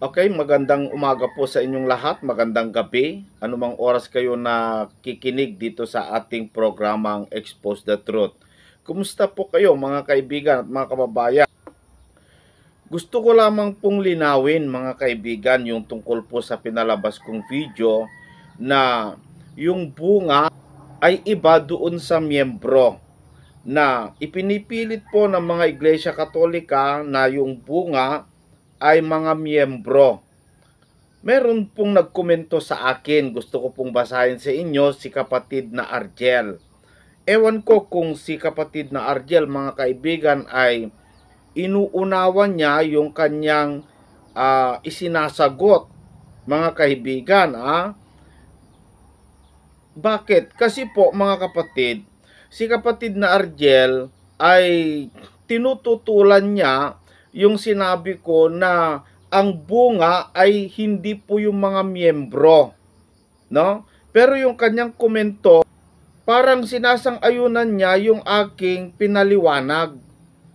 Okay, magandang umaga po sa inyong lahat, magandang gabi. Anumang oras kayo na kikinig dito sa ating programang Expose the Truth. Kumusta po kayo mga kaibigan at mga kababayan? Gusto ko lamang pong linawin mga kaibigan yung tungkol po sa pinalabas kong video na yung bunga ay iba doon sa miyembro na ipinipilit po ng mga Iglesia Katolika na yung bunga ay mga miyembro. Meron pong nagkomento sa akin, gusto ko pong basahin sa inyo, si kapatid na Argel. Ewan ko kung si kapatid na Argel, mga kaibigan, ay inuunawan niya yung kanyang isinasagot, mga kaibigan. Bakit? Kasi po, mga kapatid, si kapatid na Argel ay tinututulan niya yung sinabi ko na ang bunga ay hindi po yung mga miyembro, no? Pero yung kanyang komento, parang sinasang-ayunan niya yung aking pinaliwanag,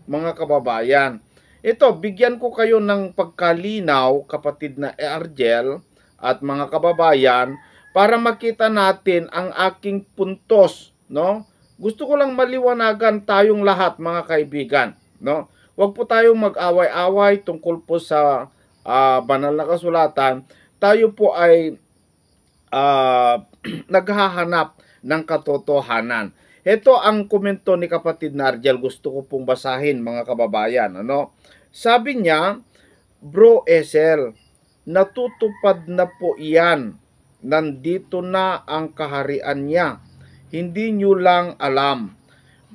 mga kababayan. Ito, bigyan ko kayo ng pagkalinaw, kapatid na Argel at mga kababayan, para makita natin ang aking puntos, no? Gusto ko lang maliwanagan tayong lahat, mga kaibigan, no? Huwag po tayong mag-away-away tungkol po sa banal na kasulatan. Tayo po ay naghahanap ng katotohanan. Ito ang komento ni kapatid na Argel. Gusto ko pong basahin, mga kababayan. Sabi niya, Bro Esel, natutupad na po iyan. Nandito na ang kaharian niya. Hindi niyo lang alam.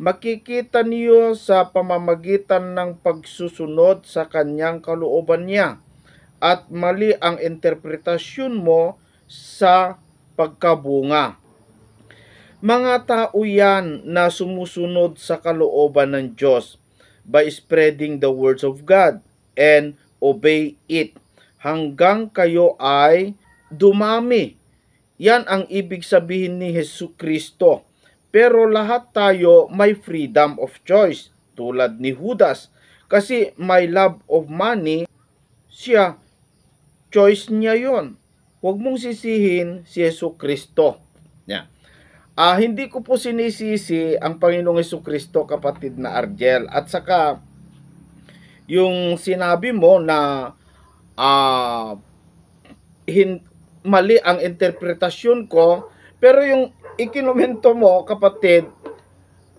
Makikita niyo sa pamamagitan ng pagsusunod sa kanyang kalooban niya. At mali ang interpretasyon mo sa pagkabunga. Mga tao yan na sumusunod sa kalooban ng Diyos by spreading the words of God and obey it hanggang kayo ay dumami. Yan ang ibig sabihin ni Hesus Kristo. Pero lahat tayo may freedom of choice tulad ni Judas. Kasi may love of money, siya, choice niya yon. Huwag mong sisihin si Hesus Kristo. Yeah. Hindi ko po sinisisi ang Panginoong Hesukristo, kapatid na Argel. At saka, yung sinabi mo na uh, mali ang interpretasyon ko, pero yung ikinomento mo, kapatid,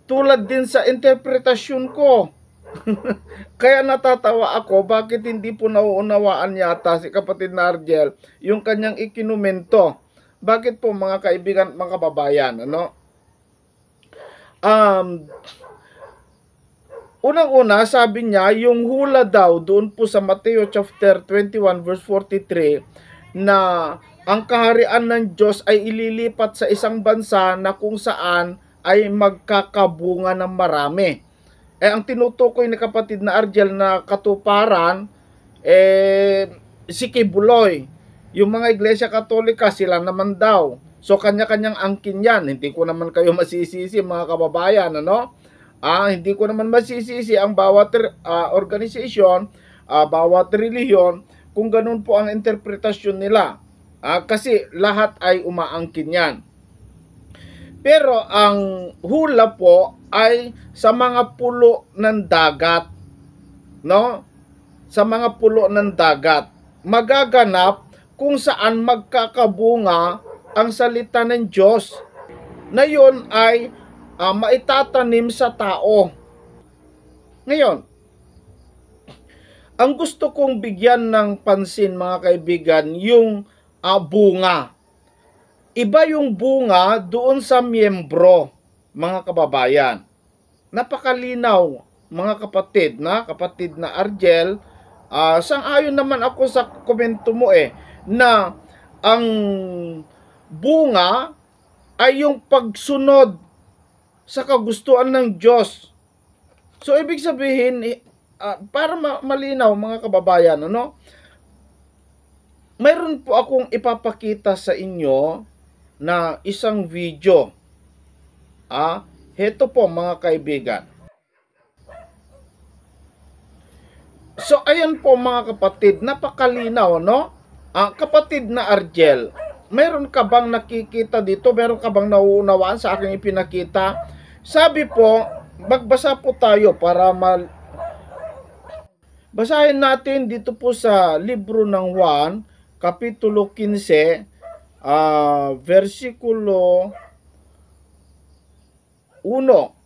tulad din sa interpretasyon ko. Kaya natatawa ako, bakit hindi po nauunawaan yata si kapatid na Argel yung kanyang ikinumento. Bakit po, mga kaibigan, mga kababayan, unang-una, sabi niya, yung hula daw doon po sa Mateo chapter 21 verse 43 na ang kaharian ng Diyos ay ililipat sa isang bansa na kung saan ay magkakabunga ng marami. Ang tinutukoy ni kapatid na Argel na katuparan, si Kibuloy. Yung mga Iglesia Katolika, sila naman daw. So, kanya-kanyang angkin yan. Hindi ko naman kayo masisisi, mga kababayan, hindi ko naman masisisi ang bawat organisasyon, bawat relihiyon, kung ganun po ang interpretasyon nila. Kasi lahat ay umaangkin yan. Pero ang hula po ay sa mga pulo ng dagat, no? Sa mga pulo ng dagat, magaganap kung saan magkakabunga ang salita ng Diyos na yun ay maitatanim sa tao. Ngayon, ang gusto kong bigyan ng pansin, mga kaibigan, yung bunga. Iba yung bunga doon sa miyembro, mga kababayan. Napakalinaw, mga kapatid na Argel. Sang-ayon naman ako sa komento mo na ang bunga ay yung pagsunod sa kagustuhan ng Diyos. So, ibig sabihin, para malinaw, mga kababayan, mayroon po akong ipapakita sa inyo na isang video. Heto po, mga kaibigan. So, ayan po mga kapatid, napakalinaw, no? Kapatid na Argel, meron ka bang nakikita dito? Meron ka bang nauunawaan sa aking ipinakita? Sabi po, magbasa po tayo para basahin natin dito po sa libro ng Juan, Kapitulo 15, versikulo 1.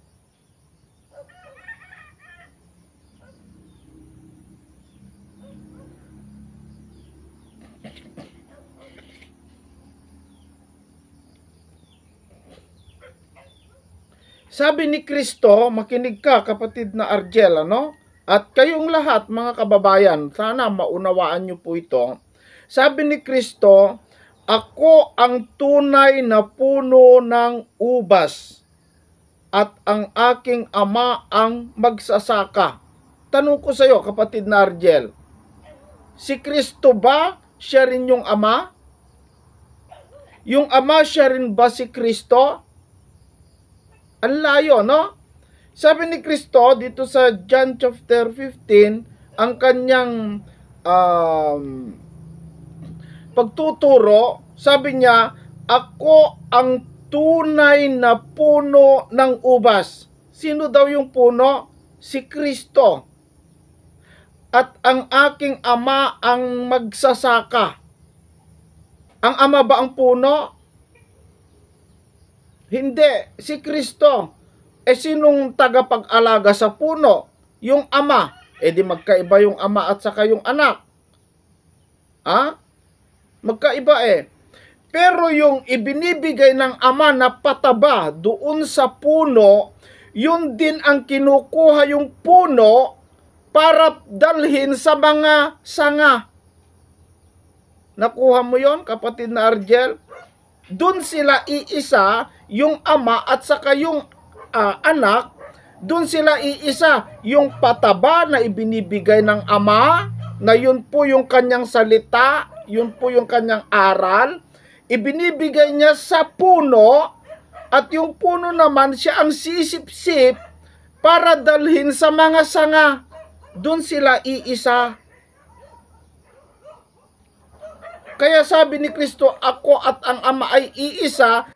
Sabi ni Kristo, makinig ka kapatid na Argel, ano? At kayong lahat mga kababayan, sana maunawaan niyo po ito. Sabi ni Kristo, ako ang tunay na puno ng ubas at ang aking ama ang magsasaka. Tanong ko sa iyo kapatid na Argel, si Kristo ba siya rin yung ama? Yung ama siya rin ba si Kristo? Ang layo, no? Sabi ni Kristo dito sa John chapter 15, ang kanyang pagtuturo, sabi niya, ako ang tunay na puno ng ubas. Sino daw yung puno? Si Kristo. At ang aking ama ang magsasaka. Ang ama ba ang puno? Hindi, si Kristo. Sinong tagapag-alaga sa puno? Yung ama. Di magkaiba yung ama at saka yung anak. Magkaiba Pero yung ibinibigay ng ama na pataba doon sa puno, yun din ang kinukuha yung puno para dalhin sa mga sanga. Nakuha mo yon kapatid na Argel? Doon sila iisa, yung ama at saka yung anak, doon sila iisa, yung pataba na ibinibigay ng ama, na yun po yung kanyang salita, yun po yung kanyang aral, ibinibigay niya sa puno, at yung puno naman siya ang sisip-sip para dalhin sa mga sanga. Doon sila iisa. Kaya sabi ni Kristo, ako at ang ama ay iisa,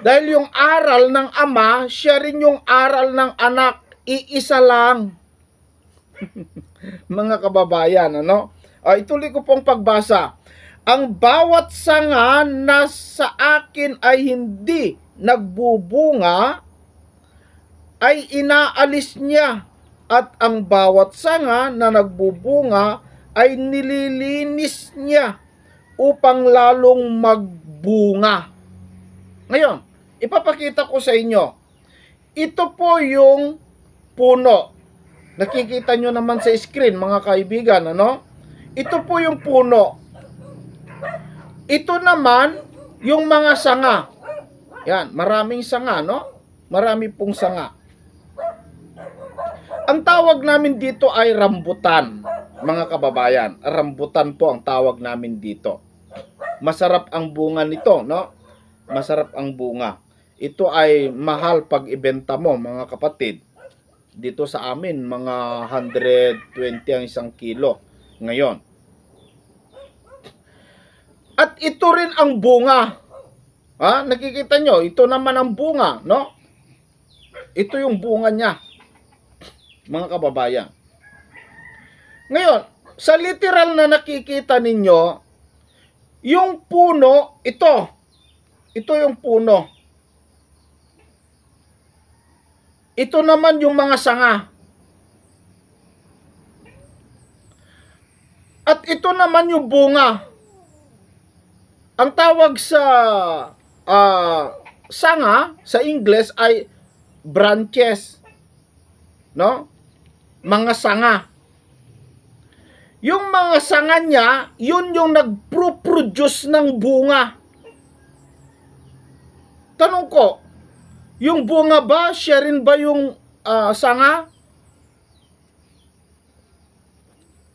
dahil yung aral ng ama, siya rin yung aral ng anak, iisa lang. Mga kababayan, ano? Ituloy ko pong pagbasa. Ang bawat sanga na sa akin ay hindi nagbubunga, ay inaalis niya. At ang bawat sanga na nagbubunga ay nililinis niya upang lalong magbunga. Ngayon, ipapakita ko sa inyo. Ito po yung puno. Nakikita nyo naman sa screen, mga kaibigan, ano? Ito po yung puno. Ito naman, yung mga sanga. Yan, maraming sanga, no? Marami pong sanga. Ang tawag namin dito ay rambutan, mga kababayan. Rambutan po ang tawag namin dito. Masarap ang bunga nito, no? Masarap ang bunga. Ito ay mahal pag ibenta mo, mga kapatid. Dito sa amin, mga 120 ang isang kilo ngayon. At ito rin ang bunga. Nakikita nyo, ito naman ang bunga, no? Ito yung bunga niya, mga kababayan. Ngayon, sa literal na nakikita ninyo, yung puno, ito yung puno. Ito naman yung mga sanga. At ito naman yung bunga. Ang tawag sa sanga sa English ay branches. No? Mga sanga. Yung mga sanga niya, yun yung nagpo-produce ng bunga. Tanong ko, yung bunga ba, siya rin ba yung sanga?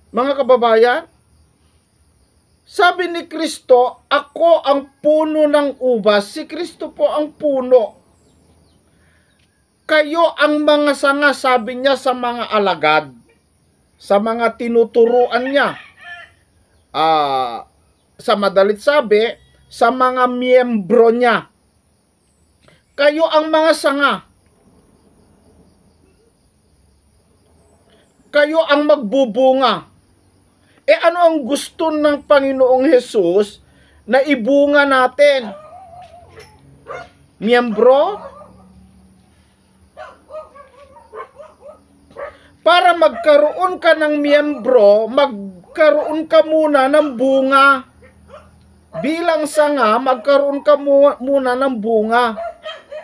Mga kababayan, sabi ni Kristo, ako ang puno ng ubas. Si Kristo po ang puno. Kayo ang mga sanga, sabi niya sa mga alagad. sa mga tinuturuan niya. Sa madalit sabi, sa mga miyembro niya. Kayo ang mga sanga. Kayo ang magbubunga. Ano ang gusto ng Panginoong Hesus na ibunga natin? Miyembro? Para magkaroon ka ng miyembro, magkaroon ka muna ng bunga. Bilang sanga, magkaroon ka muna ng bunga,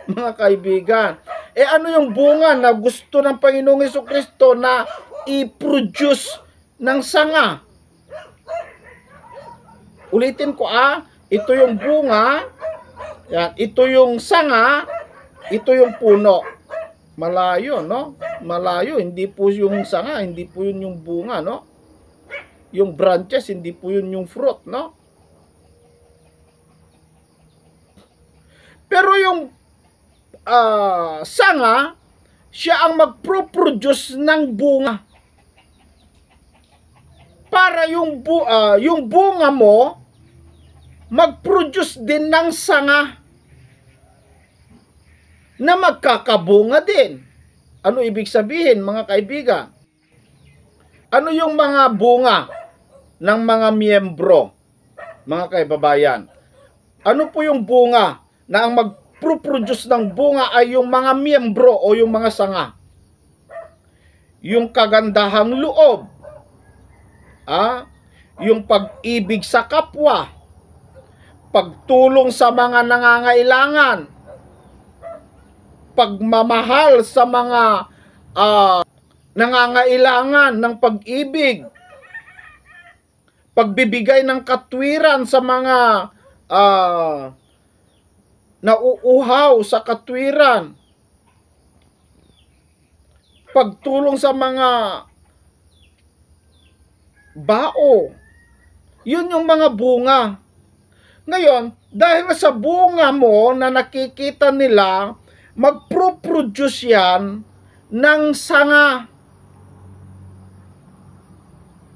mga kaibigan. Ano yung bunga na gusto ng Panginoong Jesucristo na i-produce ng sanga? Ulitin ko ito yung bunga, yan, ito yung sanga, ito yung puno. Malayo, no? Malayo, hindi po yung sanga, hindi po yun yung bunga, no? Yung branches, hindi po yun yung fruit, no? Pero yung sanga, siya ang magproproduce ng bunga. Para yung bunga mo, mag-produce din ng sanga na magkakabunga din. Ano ibig sabihin, mga kaibigan? Ano yung mga bunga ng mga miyembro, mga kaibabayan? Ano po yung bunga na ang mag-produce ng bunga ay yung mga miyembro o yung mga sanga? Yung kagandahang loob, yung pag-ibig sa kapwa, pagtulong sa mga nangangailangan, pagmamahal sa mga nangangailangan ng pag-ibig, pagbibigay ng katwiran sa mga nauuhaw sa katwiran, pagtulong sa mga bao. Yun yung mga bunga. Ngayon, dahil sa bunga mo na nakikita nila, magproproduce yan ng sanga.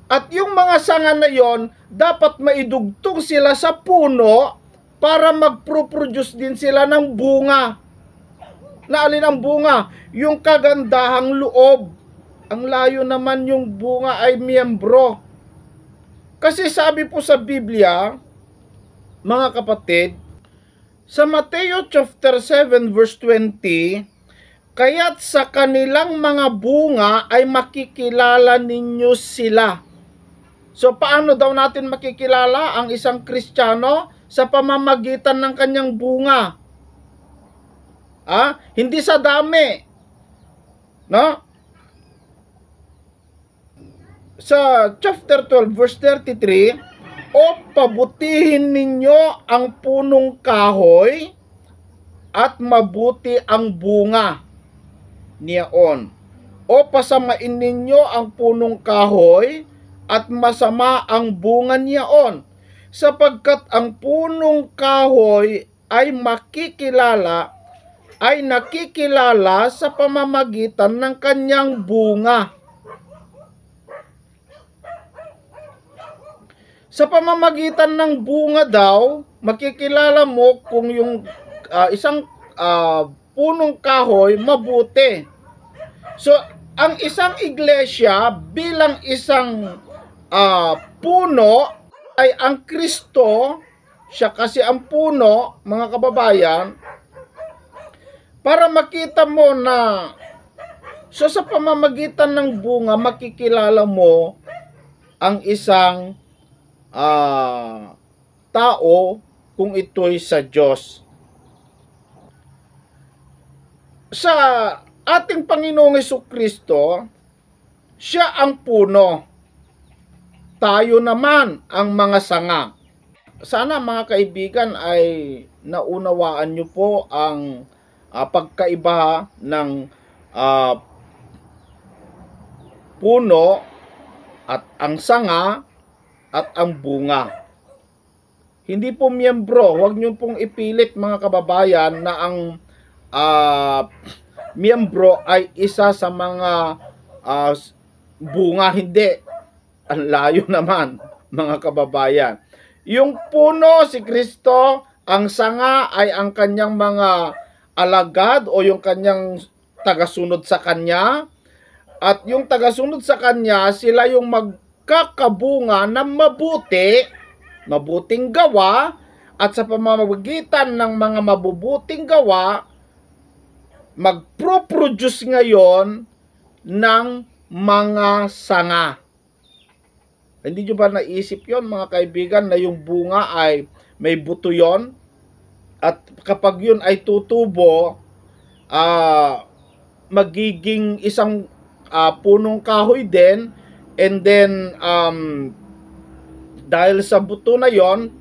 At yung mga sanga na yon, dapat maidugtong sila sa puno para magproproduce din sila ng bunga. Na alin ang bunga? Yung kagandahang loob. Ang layo naman yung bunga ay miyembro. Kasi sabi po sa Biblia, mga kapatid, sa Mateo chapter 7 verse 20, kaya't sa kanilang mga bunga ay makikilala ninyo sila. So paano daw natin makikilala ang isang Kristiyano? Sa pamamagitan ng kanyang bunga. Hindi sa dami. No? Sa chapter 12 verse 33, pabutihin ninyo ang punong kahoy at mabuti ang bunga niyaon. Pasamain ninyo ang punong kahoy at masama ang bunga niyaon. Sapagkat ang punong kahoy ay nakikilala sa pamamagitan ng kanyang bunga. Sa pamamagitan ng bunga daw, makikilala mo kung yung isang punong kahoy mabuti. So, ang isang iglesia bilang isang puno ay ang Kristo, siya kasi ang puno, mga kababayan, para makita mo na sa pamamagitan ng bunga, makikilala mo ang isang tao kung ito'y sa Diyos. Sa ating Panginoong Jesucristo, siya ang puno. Tayo naman ang mga sanga. Sana mga kaibigan ay naunawaan nyo po ang pagkaiba ng puno at ang sanga at ang bunga. Hindi po miyembro, huwag nyo pong ipilit mga kababayan na ang miyembro ay isa sa mga bunga hindi. Ang layo naman, mga kababayan. Yung puno si Kristo, ang sanga ay ang kanyang mga alagad o yung kanyang tagasunod sa kanya. At yung tagasunod sa kanya, sila yung magkakabunga ng mabuting gawa, at sa pamamagitan ng mga mabubuting gawa, magpro-produce ngayon ng mga sanga. Hindi nyo ba naisip yon mga kaibigan, na yung bunga ay may buto yon? At kapag yun ay tutubo, magiging isang punong kahoy din, and then dahil sa buto na yon,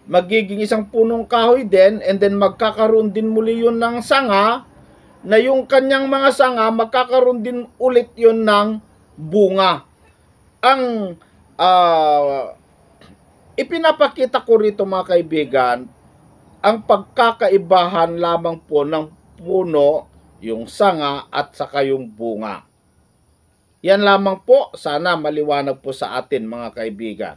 magiging isang punong kahoy din, and then magkakaroon din muli yun ng sanga, na yung kanyang mga sanga, magkakaroon din ulit yun ng bunga. Ang ipinapakita ko rito mga kaibigan, ang pagkakaibahan lamang po ng puno, yung sanga at saka yung bunga. Yan lamang po, sana maliwanag po sa atin mga kaibigan.